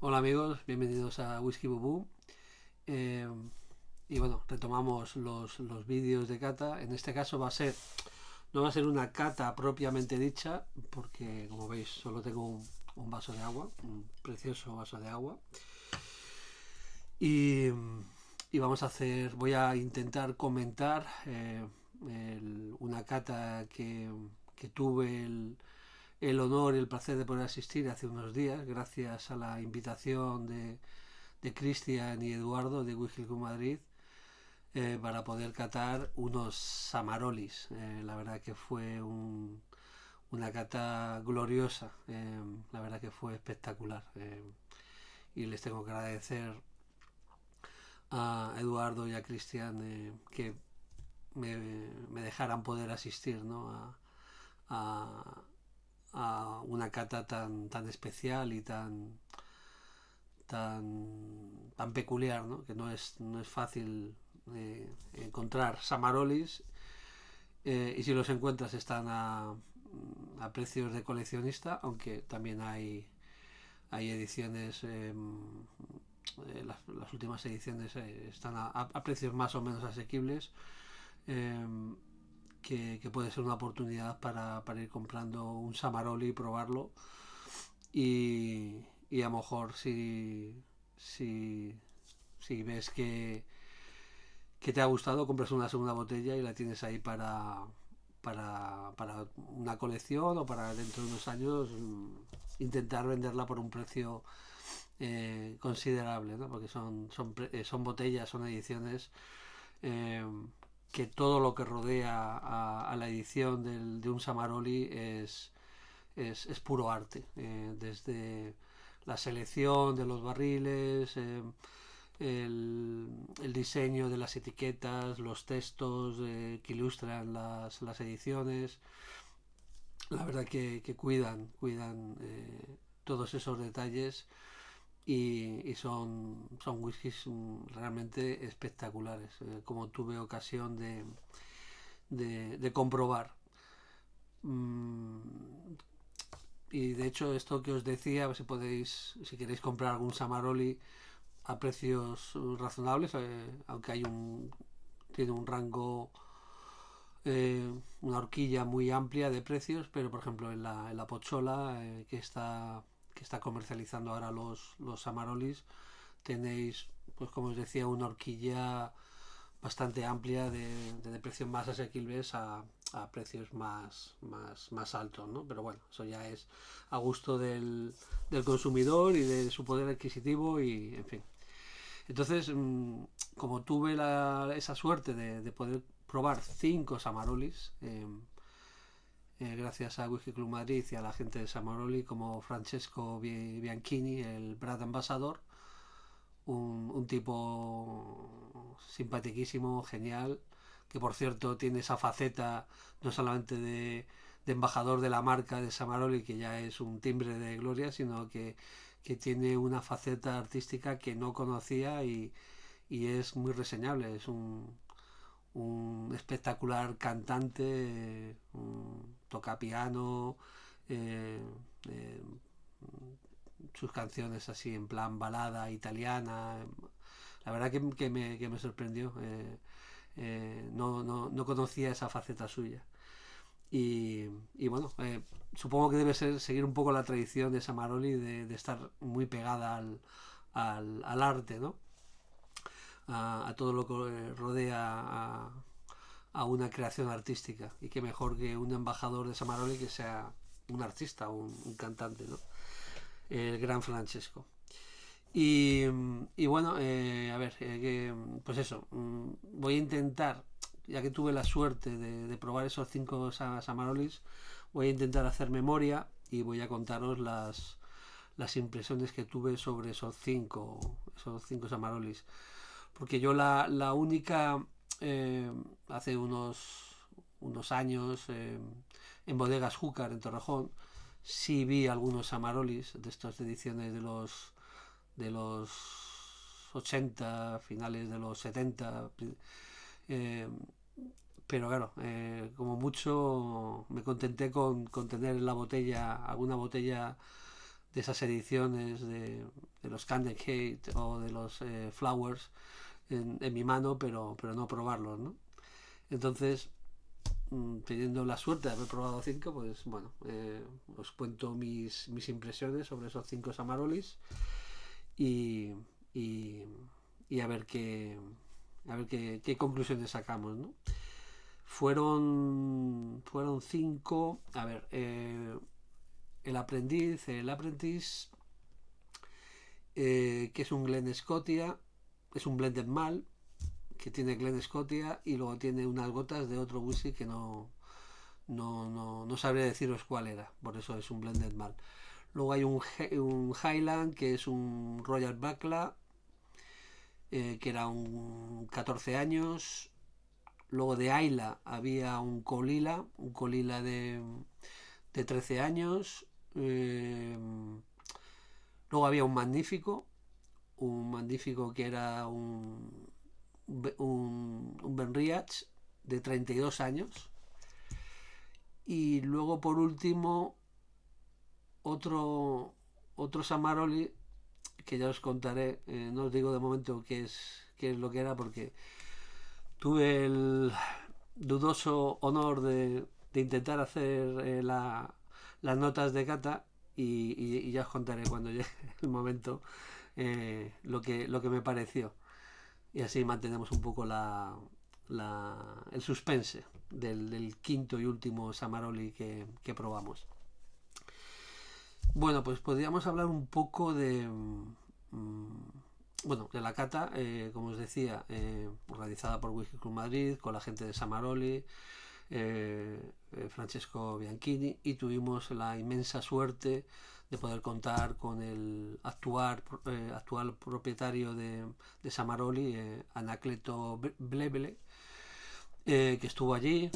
Hola amigos, bienvenidos a Whisky Bubú. Eh, y bueno, retomamos los vídeos de cata. En este caso no va a ser una cata propiamente dicha, porque como veis solo tengo un vaso de agua, un precioso vaso de agua. Y, voy a intentar comentar una cata que tuve el honor y el placer de poder asistir hace unos días, gracias a la invitación de Cristian y Eduardo de Whisky Club Madrid, para poder catar unos Samarolis. La verdad que fue una cata gloriosa, la verdad que fue espectacular. Y les tengo que agradecer a Eduardo y a Cristian que me dejaran poder asistir, ¿no? a, a una cata tan especial y tan peculiar, ¿no? Que no es fácil encontrar Samarolis, y si los encuentras están a precios de coleccionista, aunque también hay ediciones, las últimas ediciones están a precios más o menos asequibles, eh, que puede ser una oportunidad para ir comprando un Samaroli y probarlo. Y a lo mejor si, si ves que te ha gustado, compras una segunda botella y la tienes ahí para una colección, o para dentro de unos años intentar venderla por un precio considerable, ¿no? Porque son botellas, son ediciones, eh, que todo lo que rodea a la edición de un Samaroli es puro arte, desde la selección de los barriles, el diseño de las etiquetas, los textos que ilustran las ediciones. La verdad que cuidan todos esos detalles, y son whiskies realmente espectaculares, como tuve ocasión de comprobar. Mm, y de hecho, esto que os decía, a ver si queréis comprar algún Samaroli a precios razonables, aunque tiene un rango, una horquilla muy amplia de precios, pero por ejemplo en la Pochola, que está comercializando ahora los Samarolis, tenéis, pues como os decía, una horquilla bastante amplia de precios más asequibles a precios más altos, ¿no? Pero bueno, eso ya es a gusto del consumidor y de su poder adquisitivo, y en fin. Entonces, como tuve esa suerte de poder probar 5 Samarolis, gracias a Whisky Club Madrid y a la gente de Samaroli, como Francesco Bianchini, el Brad Ambassador, un tipo simpaticísimo, genial, que por cierto tiene esa faceta no solamente de embajador de la marca de Samaroli, que ya es un timbre de gloria, sino que tiene una faceta artística que no conocía, y es muy reseñable. Es un espectacular cantante, toca piano, eh, eh, sus canciones así en plan balada italiana. La verdad que me sorprendió. No conocía esa faceta suya. Y bueno, supongo que debe seguir un poco la tradición de Samaroli de estar muy pegada al arte, ¿no? A todo lo que rodea a una creación artística. Y qué mejor que un embajador de Samaroli que sea un artista, un cantante, ¿no? El gran Francesco. Y bueno, a ver, pues eso, voy a intentar, ya que tuve la suerte de probar esos 5 Samarolis, voy a intentar hacer memoria y voy a contaros las impresiones que tuve sobre esos cinco Samarolis. Porque yo la única, hace unos años, en Bodegas Júcar, en Torrejón, sí vi algunos Samarolis de estas ediciones de los 80, finales de los 70, eh, pero claro, como mucho me contenté con tener en la botella, alguna botella de esas ediciones de los Candy Cake o de los Flowers en mi mano, pero no probarlos, ¿no? Entonces, teniendo la suerte de haber probado 5, pues bueno, os cuento mis impresiones sobre esos 5 Samarolis y, y, y a ver qué conclusiones sacamos, ¿no? Fueron 5. A ver, el aprendiz, que es un Glen Scotia, es un blended mal que tiene Glen Scotia y luego tiene unas gotas de otro whisky que no sabría deciros cuál era, por eso es un blended mal. Luego hay un Highland que es un Royal Bacla, que era un 14 años. Luego de Ayla había un Colila de 13 años. Luego había un magnífico que era un Benriach de 32 años. Y luego por último otro Samaroli que ya os contaré. No os digo de momento qué es lo que era, porque tuve el dudoso honor de intentar hacer las notas de cata y ya os contaré cuando llegue el momento lo que me pareció, y así mantenemos un poco el suspense del quinto y último Samaroli que probamos. Bueno, pues podríamos hablar un poco de la cata, como os decía, realizada por Whisky Club Madrid con la gente de Samaroli, Francesco Bianchini, y tuvimos la inmensa suerte de poder contar con el actual propietario de Samaroli, Anacleto Blevele, que estuvo allí,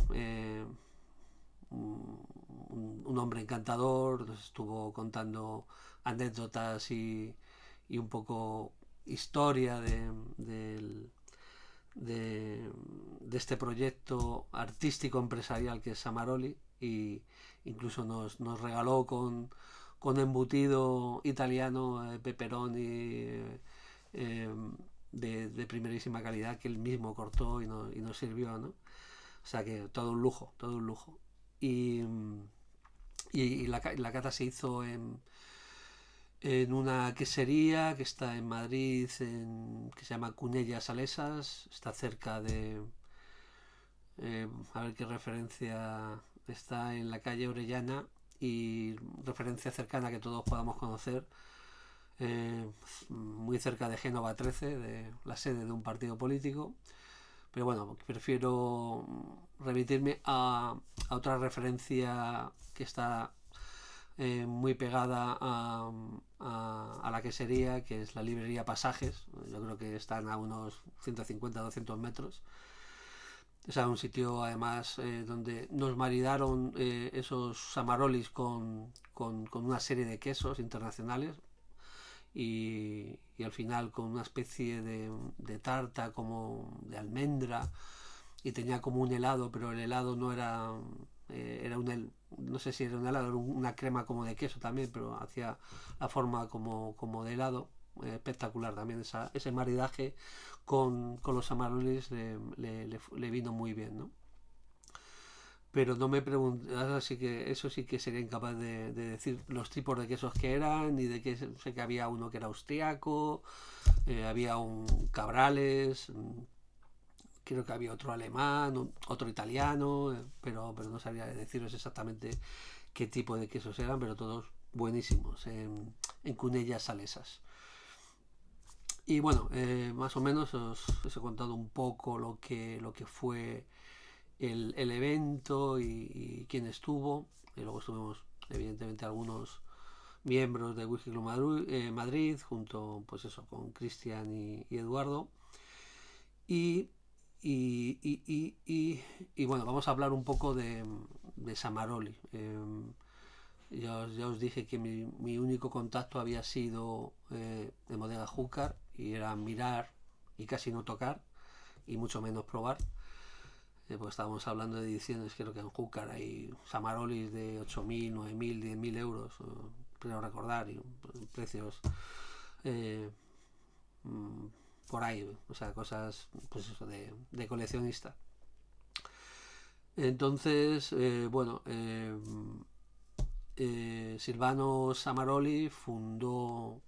un hombre encantador. Nos estuvo contando anécdotas y un poco historia de este proyecto artístico empresarial que es Samaroli, y incluso nos regaló con embutido italiano, pepperoni, de primerísima calidad, que él mismo cortó y nos sirvió, ¿no? O sea que todo un lujo, todo un lujo. Y la cata se hizo en una quesería que está en Madrid, que se llama Cunellas Salesas. Está cerca de... a ver qué referencia está en la calle Orellana, y referencia cercana que todos podamos conocer, muy cerca de Génova 13, de la sede de un partido político. Pero bueno, prefiero remitirme a otra referencia que está muy pegada a la quesería, que es la librería Pasajes. Yo creo que están a unos 150-200 metros. O sea, un sitio además donde nos maridaron esos Samarolis con una serie de quesos internacionales, y al final con una especie de tarta como de almendra, y tenía como un helado, pero el helado no era... no sé si era un helado, era una crema como de queso también, pero hacía la forma como de helado. Espectacular también ese maridaje con los Samarolis, le vino muy bien, ¿no? Pero no me pregunté, así que eso sí que sería incapaz de decir los tipos de quesos que eran, ni de que sé que había uno que era austriaco, había un Cabrales, creo que había otro alemán, otro italiano, pero no sabría deciros exactamente qué tipo de quesos eran, pero todos buenísimos, en Cunellas Salesas. Y bueno, más o menos os he contado un poco lo que fue el evento y quién estuvo. Y luego estuvimos, evidentemente, algunos miembros de Whisky Club Madrid, junto, pues eso, con Cristian y Eduardo. Y bueno, vamos a hablar un poco de Samaroli. Ya os dije que mi único contacto había sido de Bodega Júcar, y era mirar y casi no tocar, y mucho menos probar. Pues estábamos hablando de ediciones, creo que en Júcar hay Samarolis de 8.000, 9.000, 10.000 euros, creo recordar, y precios eh, por ahí, o sea, cosas pues eso, de coleccionista. Entonces, Silvano Samaroli fundó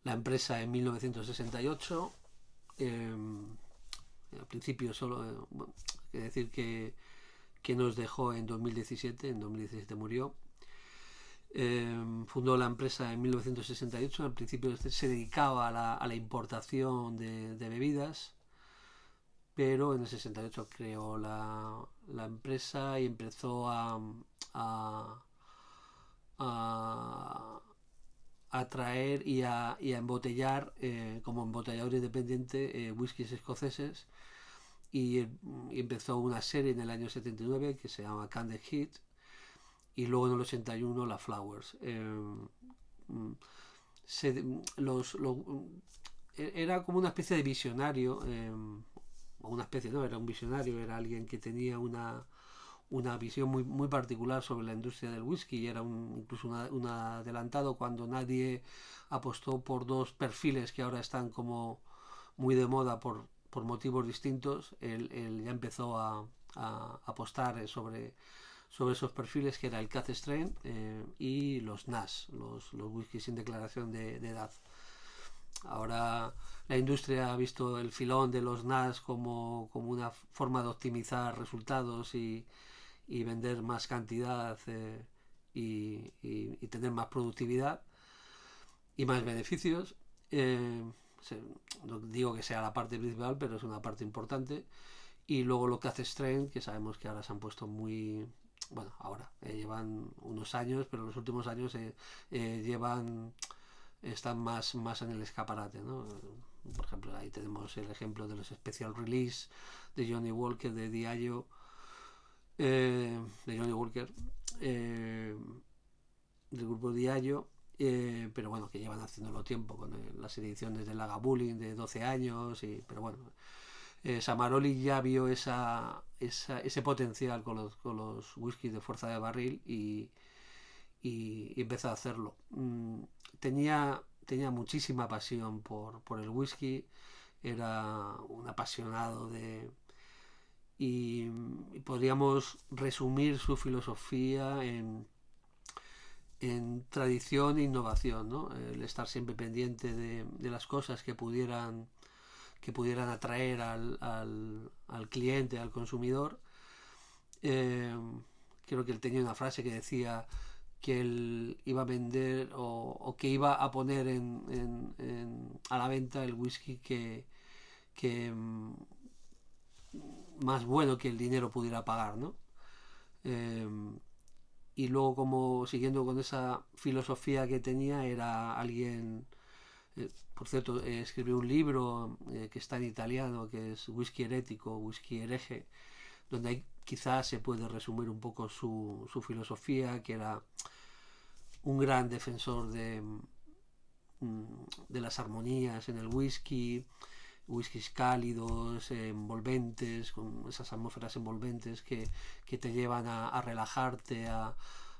la empresa en 1968. Al principio solo, bueno, hay que decir que nos dejó en 2017, en 2017 murió. Fundó la empresa en 1968, al principio se dedicaba a la importación de bebidas, pero en el 68 creó la empresa y empezó a, a, a traer y a embotellar, como embotellador independiente, whiskies escoceses, y, y empezó una serie en el año 79 que se llama Candle Heat, y luego en el 81 la Flowers. Se, los, Era como una especie de visionario, o una especie, no, era un visionario, era alguien que tenía una visión muy particular sobre la industria del whisky, y era incluso un adelantado cuando nadie apostó por dos perfiles que ahora están como muy de moda por motivos distintos. Él ya empezó a apostar sobre esos perfiles, que era el Cask Strain y los NAS, los whisky sin declaración de edad. Ahora la industria ha visto el filón de los NAS como una forma de optimizar resultados y vender más cantidad, y tener más productividad y más beneficios. No digo que sea la parte principal, pero es una parte importante. Y luego lo que hace Strain, que sabemos que ahora se han puesto muy... Bueno, ahora llevan unos años, pero los últimos años están más en el escaparate, ¿no? Por ejemplo, ahí tenemos el ejemplo de los Special Release de Johnny Walker, de Diageo, de Johnny Walker, del grupo Diageo, pero bueno, que llevan haciéndolo tiempo, con las ediciones de Lagavulin de 12 años, pero bueno, Samaroli ya vio ese potencial con los whiskies de fuerza de barril, y empezó a hacerlo. Tenía muchísima pasión por el whisky, era un apasionado y podríamos resumir su filosofía en tradición e innovación, ¿no? El estar siempre pendiente de las cosas que pudieran atraer al cliente, al consumidor. Creo que él tenía una frase que decía que él iba a vender o que iba a poner a la venta el whisky que más bueno que el dinero pudiera pagar, ¿no? Eh, y luego, como siguiendo con esa filosofía que tenía, era alguien... por cierto, escribió un libro que está en italiano, que es Whisky Herético, Whisky Hereje, donde quizás se puede resumir un poco su filosofía, que era un gran defensor de las armonías en el whisky, whiskies cálidos, envolventes, con esas atmósferas envolventes que te llevan a relajarte, a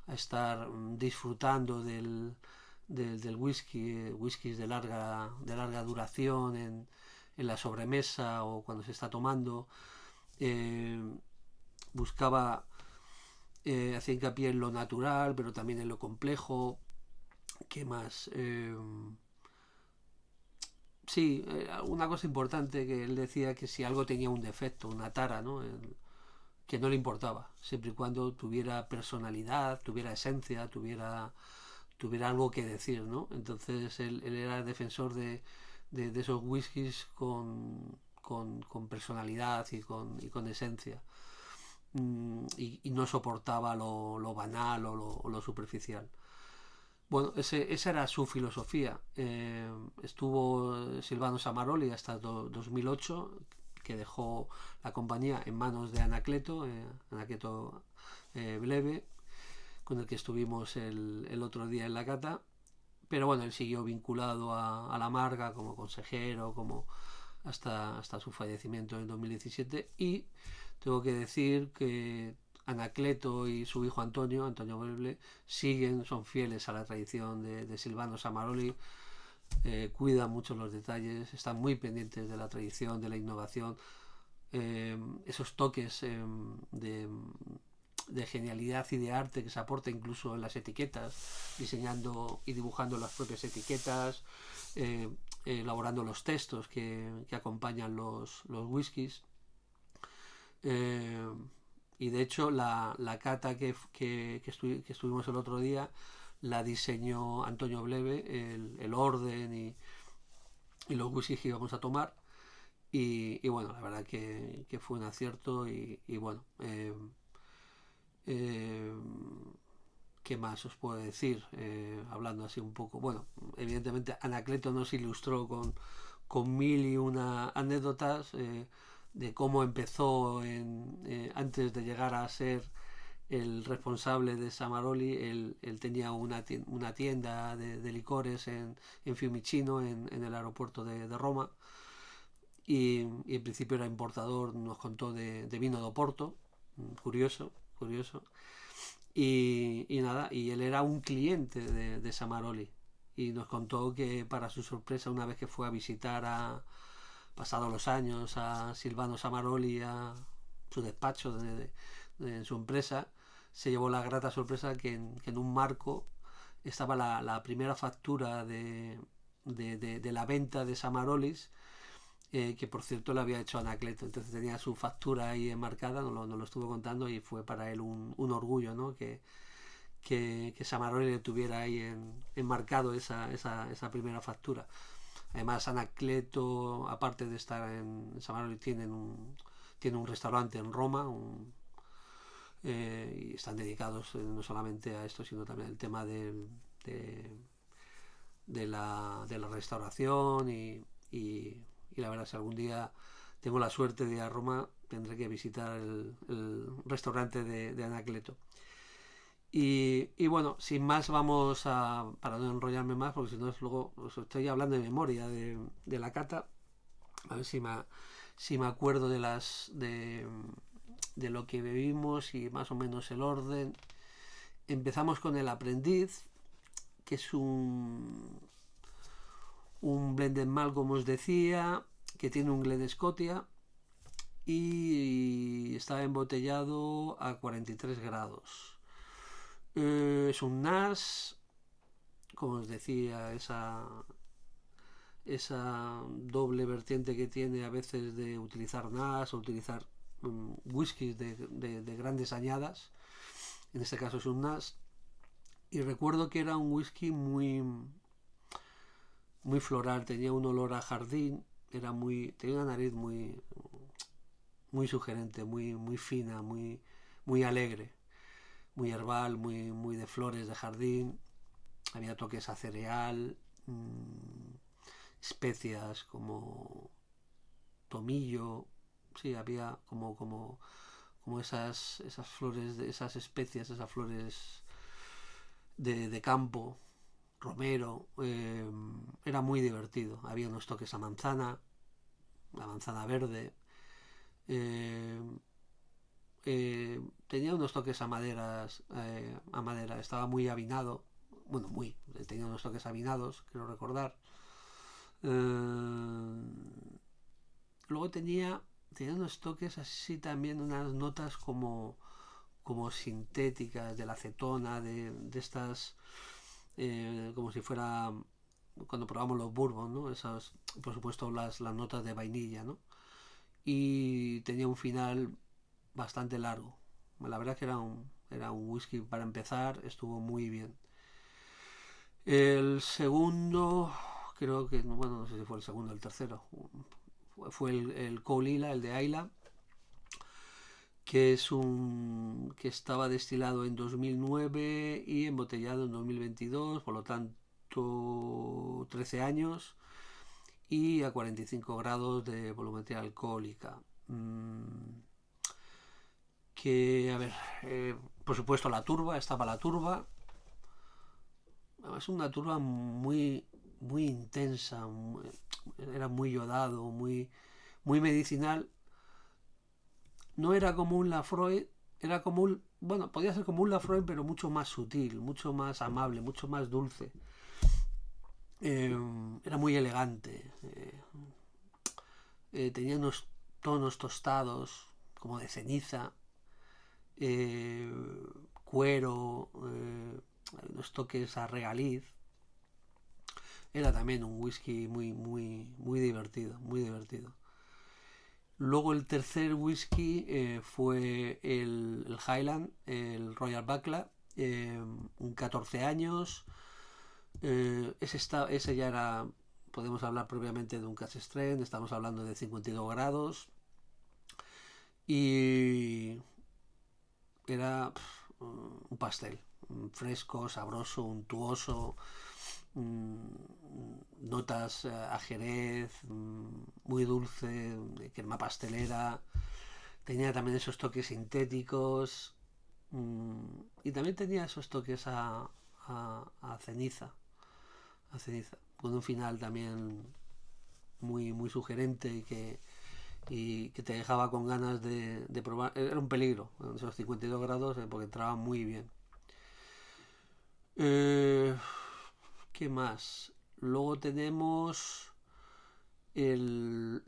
estar disfrutando del whisky, whiskies de larga duración en la sobremesa o cuando se está tomando. Buscaba, hacía hincapié en lo natural, pero también en lo complejo. ¿Qué más? Sí, una cosa importante que él decía, que si algo tenía un defecto, una tara, ¿no? Que no le importaba, siempre y cuando tuviera personalidad, tuviera esencia, tuviera algo que decir, ¿no? Entonces él era defensor de esos whiskies con personalidad y con esencia. Y no soportaba lo banal o lo superficial. Bueno, esa era su filosofía. Estuvo Silvano Samaroli hasta 2008, que dejó la compañía en manos de Anacleto Bleve, con el que estuvimos el otro día en la cata. Pero bueno, él siguió vinculado a la marca como consejero, hasta su fallecimiento en 2017. Y tengo que decir que Anacleto y su hijo Antonio Weble, son fieles a la tradición de Silvano Samaroli, cuidan mucho los detalles, están muy pendientes de la tradición, de la innovación, esos toques de genialidad y de arte que se aporta incluso en las etiquetas, diseñando y dibujando las propias etiquetas, elaborando los textos que acompañan los whiskies. Y de hecho la cata que estuvimos el otro día la diseñó Antonio Bleve, el orden y los whiskies que íbamos a tomar. Y bueno, la verdad que fue un acierto y bueno, ¿qué más os puedo decir? Hablando así un poco, bueno, evidentemente Anacleto nos ilustró con mil y una anécdotas de cómo empezó antes de llegar a ser el responsable de Samaroli. Él tenía una tienda de licores en Fiumicino, en el aeropuerto de Roma, y en principio era importador, nos contó de vino de Oporto, curioso. Y nada, y él era un cliente de Samaroli, y nos contó que para su sorpresa, una vez que fue a visitar, pasados los años, a Silvano Samaroli, a su despacho de su empresa, se llevó la grata sorpresa que en un marco estaba la primera factura de la venta de Samarolis, que por cierto le había hecho Anacleto. Entonces tenía su factura ahí enmarcada, nos lo estuvo contando, y fue para él un orgullo, ¿no? Que Samaroli le tuviera ahí enmarcado esa primera factura. Además, Anacleto, aparte de estar en Samaroli, tiene un restaurante en Roma, y están dedicados no solamente a esto, sino también al tema de la restauración, y la verdad, si algún día tengo la suerte de ir a Roma, tendré que visitar el restaurante de Anacleto. Y bueno, sin más, para no enrollarme más, porque si no luego os estoy hablando de memoria de la cata, a ver si me acuerdo de lo que bebimos y más o menos el orden. Empezamos con el Aprendiz, que es un blended malt, como os decía, que tiene un Glen Scotia y está embotellado a 43 grados. Es un NAS, como os decía, esa doble vertiente que tiene a veces de utilizar NAS o utilizar whiskies de grandes añadas. En este caso es un NAS, y recuerdo que era un whisky muy floral, tenía un olor a jardín, tenía una nariz muy sugerente, muy fina, muy alegre, muy herbal, muy de flores de jardín. Había toques a cereal, especias como tomillo. Sí, había como esas flores, esas especias, esas flores de campo, romero. Era muy divertido. Había unos toques a manzana, la manzana verde. Tenía unos toques a madera, estaba muy avinado. Bueno, tenía unos toques avinados, quiero recordar. Luego tenía unos toques así también, unas notas como sintéticas, de la acetona, de estas, como si fuera cuando probamos los bourbon, ¿no? Esas, por supuesto, las notas de vainilla, ¿no? Y tenía un final bastante largo. La verdad que era un whisky para empezar, estuvo muy bien. El segundo, creo que, bueno, no sé si fue el segundo o el tercero, fue el Colila, el de Ayla, que estaba destilado en 2009 y embotellado en 2022, por lo tanto 13 años, y a 45 grados de volumetría alcohólica. Que, a ver, por supuesto estaba la turba. Es una turba muy intensa, era muy yodado, muy medicinal. No era como un Lafroy, era como bueno, podía ser como un Lafroy, pero mucho más sutil, mucho más amable, mucho más dulce. Eh, Era muy elegante. Tenía unos tonos tostados, como de ceniza, eh, cuero, unos toques a regaliz. Era también un whisky muy, muy, muy divertido, muy divertido. Luego el tercer whisky fue el Highland, el Royal Buckler, un 14 años. Ese ya era, podemos hablar propiamente de un cask strength, estamos hablando de 52 grados. Y era un pastel, fresco, sabroso, untuoso, notas a jerez, muy dulce, de crema pastelera. Tenía también esos toques sintéticos y también tenía esos toques a ceniza, con un final también muy, muy sugerente y que te dejaba con ganas de probar. Era un peligro en esos 52 grados porque entraba muy bien. Eh, ¿Qué más? Luego tenemos el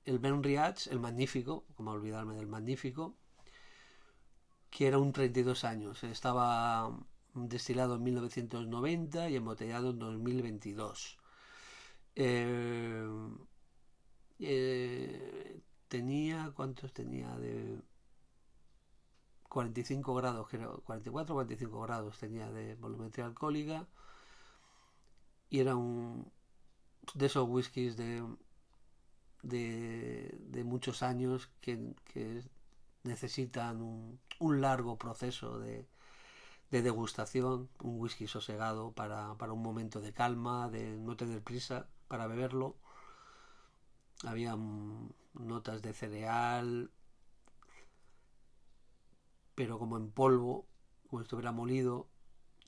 Ben Riach, el magnífico, como olvidarme del magnífico, que era un 32 años. Estaba destilado en 1990 y embotellado en 2022. Eh, Tenía, ¿cuántos tenía? De 45 grados, creo, 44 o 45 grados tenía de volumetría alcohólica y era un de esos whiskies de muchos años que necesitan un largo proceso de degustación, un whisky sosegado para un momento de calma, de no tener prisa para beberlo. Había notas de cereal, pero como en polvo, como si estuviera molido,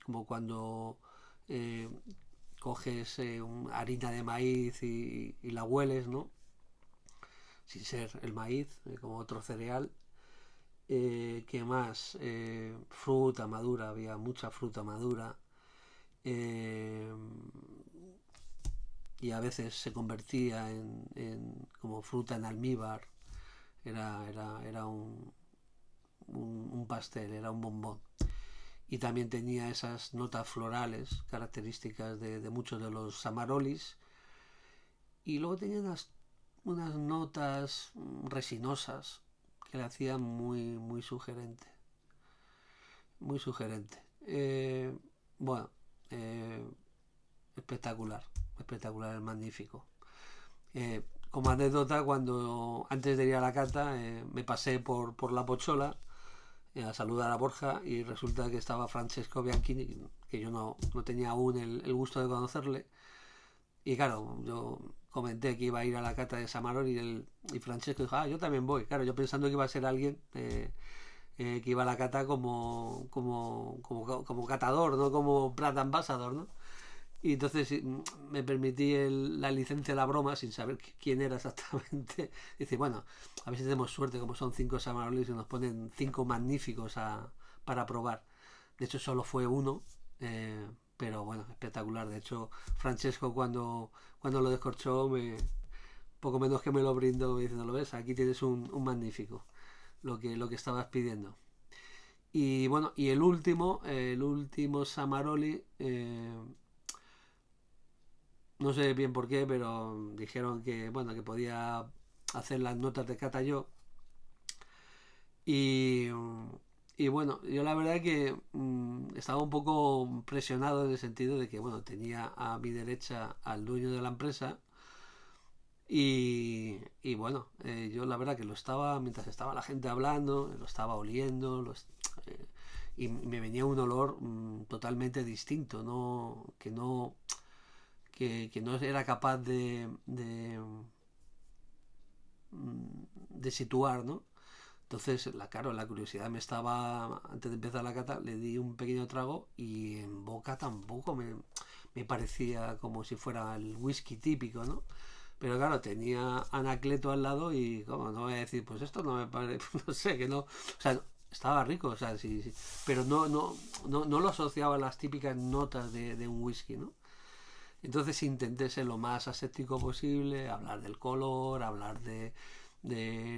como cuando eh, coges harina de maíz y la hueles, ¿no? Sin ser el maíz, como otro cereal. ¿Qué más? Fruta madura, había mucha fruta madura. Eh, y a veces se convertía como fruta en almíbar. Era un pastel, era un bombón. Y también tenía esas notas florales características de muchos de los samarolis. Y luego tenía unas notas resinosas que le hacían muy, muy sugerente. Muy sugerente. Bueno, eh, espectacular. Espectacular, magnífico. Como anécdota, cuando antes de ir a la cata me pasé por la Pochola a saludar a Borja y resulta que estaba Francesco Bianchini, que yo no tenía aún el gusto de conocerle. Y claro, yo comenté que iba a ir a la cata de Samarón y Francesco dijo, yo también voy. Claro, yo pensando que iba a ser alguien que iba a la cata como catador, no como Brand Ambassador, ¿no? Y entonces me permití la licencia de la broma sin saber quién era exactamente. Dice, bueno, a ver si tenemos suerte, como son 5 Samarolis y nos ponen 5 magníficos para probar. De hecho, solo fue uno, pero bueno, espectacular. De hecho, Francesco cuando lo descorchó, poco menos que me lo brindó diciendo, lo ves, aquí tienes un magnífico, lo que estabas pidiendo. Y bueno, y el último Samaroli, no sé bien por qué, pero dijeron que bueno, que podía hacer las notas de cata yo. Y, y bueno, yo la verdad que estaba un poco presionado en el sentido de que bueno, tenía a mi derecha al dueño de la empresa y bueno, yo la verdad que mientras estaba la gente hablando, lo estaba oliendo, eh, y me venía un olor totalmente distinto, que no era capaz de situar, ¿no? Entonces, claro, la curiosidad me estaba, antes de empezar la cata, le di un pequeño trago y en boca tampoco me parecía como si fuera el whisky típico, ¿no? Pero claro, tenía Anacleto al lado y, como no voy a decir, pues esto no me parece, no sé, que no. O sea, estaba rico, o sea, sí, sí. Pero no lo asociaba a las típicas notas de un whisky, ¿no? Entonces intenté ser lo más aséptico posible, hablar del color, hablar de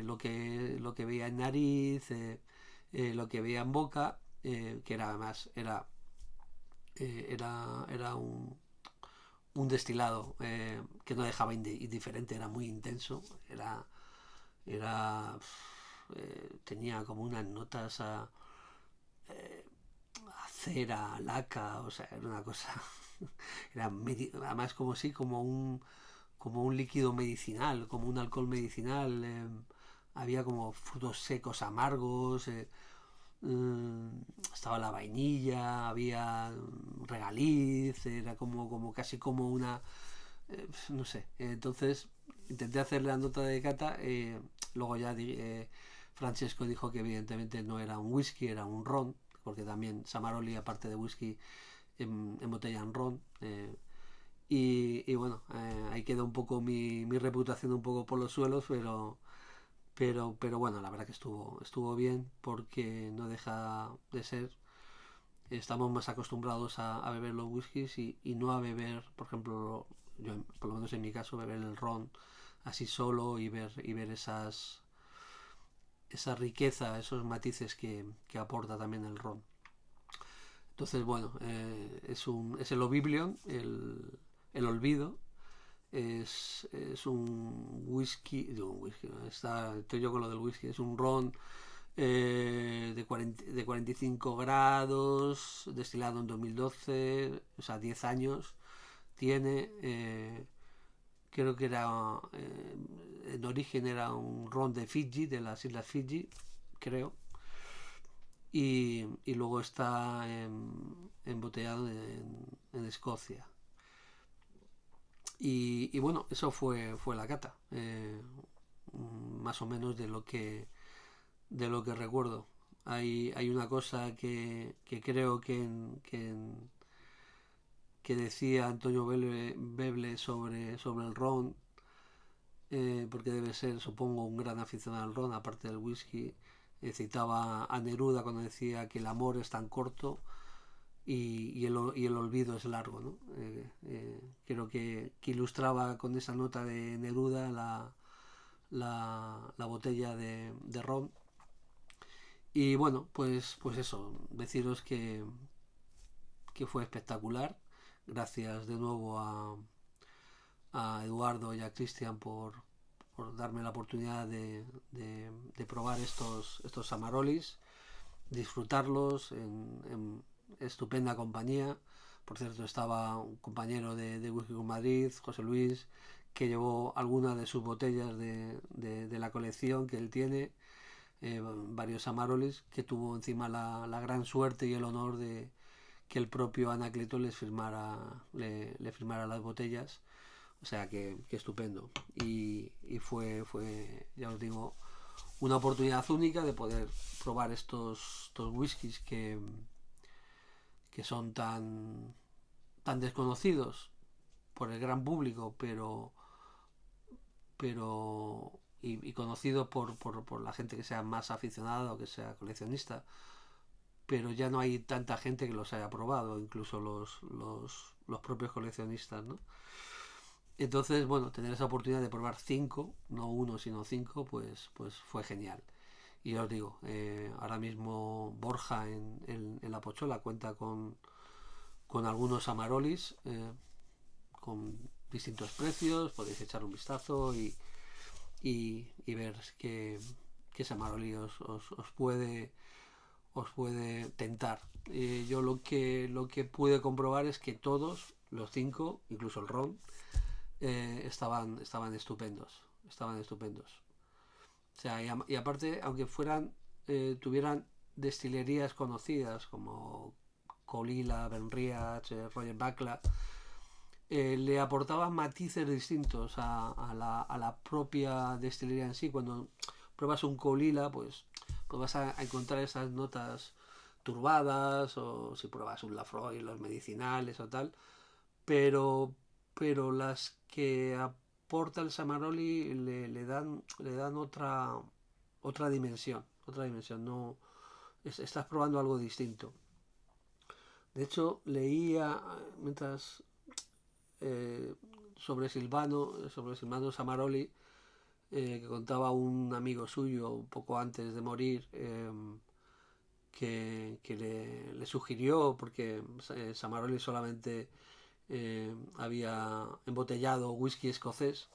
lo que veía en nariz, lo que veía en boca, que era además era un destilado que no dejaba indiferente, era muy intenso, era tenía como unas notas a cera, a laca, o sea, era una cosa, además como si, como un líquido medicinal, como un alcohol medicinal, había como frutos secos amargos, estaba la vainilla, había regaliz, era como casi como una, no sé, entonces intenté hacer la nota de cata, luego ya Francesco dijo que evidentemente no era un whisky, era un ron, porque también Samaroli aparte de whisky embotellan ron, y bueno, ahí queda un poco mi reputación un poco por los suelos, pero bueno, la verdad que estuvo bien porque no deja de ser. Estamos más acostumbrados a beber los whiskies y no a beber, por ejemplo, yo por lo menos en mi caso, beber el ron así solo y ver esa riqueza, esos matices que aporta también el ron. Entonces, bueno, es el Oblivion, el olvido. Es un whisky, digo, un whisky, ¿no? Estoy yo con lo del whisky, es un ron de 45 grados, destilado en 2012, o sea, 10 años tiene. Creo que era, en origen era un ron de Fiji, de las Islas Fiji, creo. Y luego está embotellado en Escocia. Y bueno, eso fue la cata. Más o menos de lo que recuerdo. Hay una cosa que creo que decía Antonio Beble sobre el ron, porque debe ser, supongo, un gran aficionado al ron, aparte del whisky. Citaba a Neruda cuando decía que el amor es tan corto y el olvido es largo, ¿no? Creo que ilustraba con esa nota de Neruda la botella de ron. Y bueno, pues eso, deciros que fue espectacular. Gracias de nuevo a Eduardo y a Cristian por darme la oportunidad de probar estos Amarolis, disfrutarlos en estupenda compañía. Por cierto, estaba un compañero de Whisky con Madrid, José Luis, que llevó algunas de sus botellas de la colección que él tiene, varios Amarolis, que tuvo encima la gran suerte y el honor de que el propio Anacleto le firmara las botellas. O sea que estupendo. Y fue, ya os digo, una oportunidad única de poder probar estos whiskies que son tan desconocidos por el gran público, pero y conocidos por la gente que sea más aficionada o que sea coleccionista, pero ya no hay tanta gente que los haya probado, incluso los propios coleccionistas, ¿no? Entonces, bueno, tener esa oportunidad de probar 5, no uno, sino 5, pues fue genial. Y os digo, ahora mismo Borja en La Pochola cuenta con algunos Amarolis, con distintos precios, podéis echar un vistazo y ver qué Samaroli os puede tentar. Yo lo que pude comprobar es que todos, los 5, incluso el ron, estaban estupendos. Estaban estupendos. O sea, y aparte, aunque tuvieran destilerías conocidas como Colila, Benriach, Roger Bacla, le aportaban matices distintos a la propia destilería en sí. Cuando pruebas un Colila, pues vas a encontrar esas notas turbadas, o si pruebas un Lafroy, los medicinales o tal, pero las que aporta el Samaroli le dan otra dimensión, no estás probando algo distinto. De hecho, leía mientras sobre Silvano Samaroli, que contaba un amigo suyo un poco antes de morir, que le sugirió, porque Samaroli solamente había embotellado whisky escocés,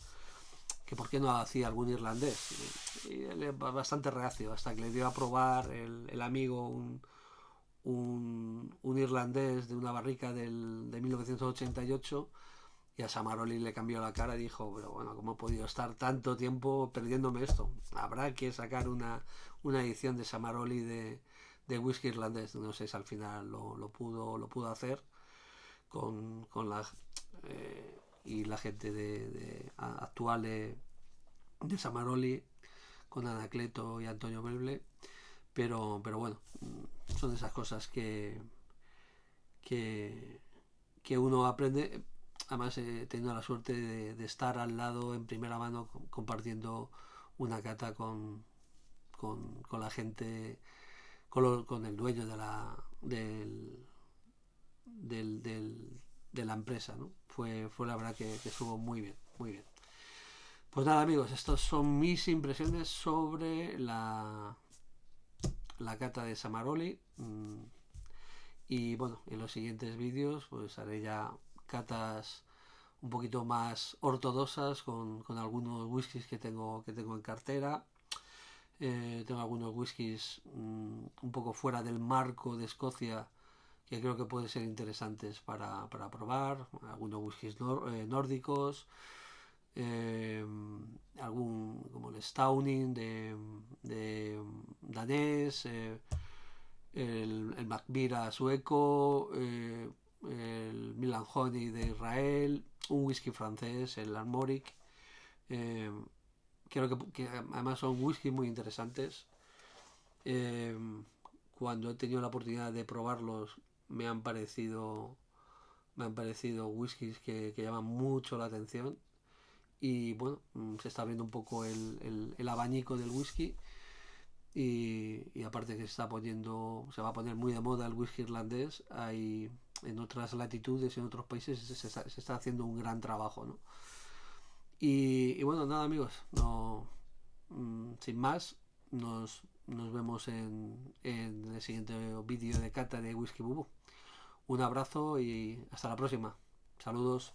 que por qué no hacía algún irlandés. Y él es bastante reacio, hasta que le dio a probar el amigo un irlandés de una barrica de 1988, y a Samaroli le cambió la cara y dijo, pero bueno, ¿cómo he podido estar tanto tiempo perdiéndome esto? Habrá que sacar una edición de Samaroli de whisky irlandés. No sé si al final lo pudo hacer con y la gente actual de Samaroli, con Anacleto y Antonio Melble, pero bueno, son esas cosas que, que uno aprende. Además he tenido la suerte de estar al lado en primera mano compartiendo una cata con la gente, con el dueño de la empresa, ¿no? Fue la verdad que estuvo muy bien, muy bien. Pues nada, amigos, estas son mis impresiones sobre la cata de Samaroli. Y bueno, en los siguientes vídeos pues haré ya catas un poquito más ortodoxas con algunos whiskies que tengo en cartera. Tengo algunos whiskies un poco fuera del marco de Escocia, que creo que pueden ser interesantes para probar. Algunos whiskies nórdicos, algún como el Stauning de danés, el Magbira sueco, el Milan Honey de Israel, un whisky francés, el Armoric. Eh, Creo que además son whisky muy interesantes. Eh, Cuando he tenido la oportunidad de probarlos, me han parecido whiskies que llaman mucho la atención. Y bueno, se está abriendo un poco el abanico del whisky. Y aparte que se va a poner muy de moda el whisky irlandés. Hay en otras latitudes, en otros países se está haciendo un gran trabajo, ¿no? Y bueno, nada, amigos, no, sin más, nos vemos en el siguiente vídeo de cata de Whisky Bubu. Un abrazo y hasta la próxima. Saludos.